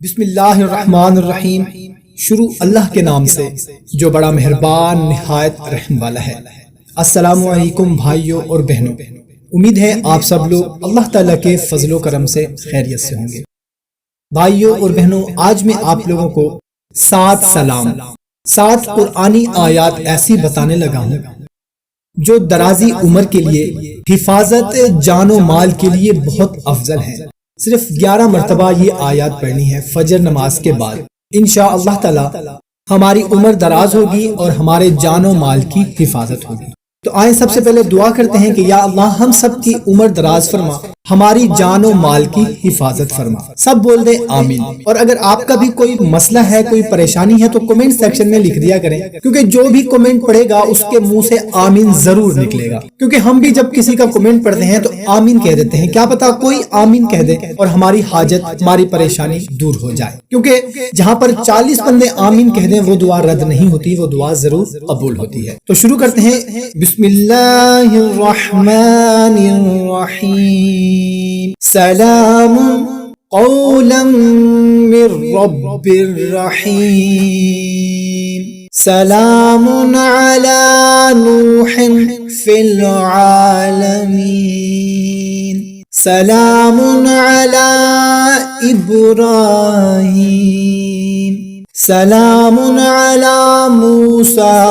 بسم اللہ الرحمن الرحیم۔ شروع اللہ کے نام سے جو بڑا مہربان نہایت رحم والا ہے۔ السلام علیکم بھائیوں اور بہنوں، امید ہے آپ سب لوگ اللہ تعالیٰ کے فضل و کرم سے خیریت سے ہوں گے۔ بھائیوں اور بہنوں، آج میں آپ لوگوں کو 7 قرآنی آیات ایسی بتانے لگا ہوں جو درازی عمر کے لیے، حفاظت جان و مال کے لیے بہت افضل ہیں۔ صرف 11 مرتبہ یہ آیات پڑھنی ہے فجر نماز کے بعد۔ انشاءاللہ تعالی ہماری عمر دراز ہوگی اور ہمارے جان و مال کی حفاظت ہوگی۔ تو آئیں سب سے پہلے دعا کرتے ہیں کہ یا اللہ ہم سب کی عمر دراز فرما، ہماری جان و مال کی حفاظت فرما۔ سب بول دیں آمین۔ اور اگر آپ کا بھی کوئی مسئلہ ہے، کوئی پریشانی ہے تو کمنٹ سیکشن میں لکھ دیا کریں، کیونکہ جو بھی کمنٹ پڑھے گا اس کے منہ سے آمین ضرور نکلے گا۔ کیونکہ ہم بھی جب کسی کا کمنٹ پڑھتے ہیں تو آمین کہہ دیتے ہیں، کیا پتا کوئی آمین کہہ دے اور ہماری حاجت، ہماری پریشانی دور ہو جائے۔ کیونکہ جہاں پر 40 بندے آمین کہہ دیں وہ دعا رد نہیں ہوتی، وہ دعا ضرور قبول ہوتی ہے۔ تو شروع کرتے ہیں۔ بسم اللہ الرحمن الرحیم۔ سلام قولا من رب الرحیم۔ سلام علی نوح فی العالمین۔ سلام علی ابراہیم۔ سلام علی موسیٰ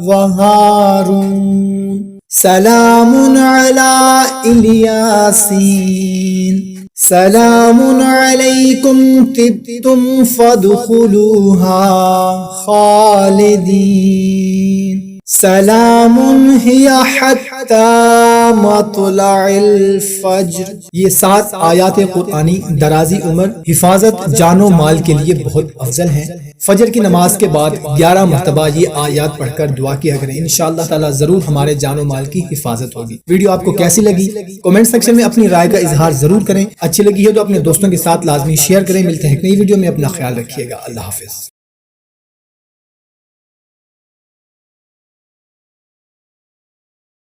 وہارون۔ سلام علی الیاسین۔ سلام علیکم طبتم فادخلوها خالدین۔ سلام ہی حتی مطلع الفجر۔ یہ 7 آیات قرآنی درازی عمر، حفاظت جان و مال کے لیے بہت افضل ہیں۔ فجر کی نماز کے بعد 11 مرتبہ یہ آیات پڑھ کر دعا کیا کریں، انشاءاللہ تعالی ضرور ہمارے جان و مال کی حفاظت ہوگی۔ ویڈیو آپ کو کیسی لگی کمنٹ سیکشن میں اپنی رائے کا اظہار ضرور کریں۔ اچھی لگی ہے تو اپنے دوستوں کے ساتھ لازمی شیئر کریں۔ ملتے ہیں ایک نئی ویڈیو میں، اپنا خیال رکھیے گا۔ اللہ حافظ۔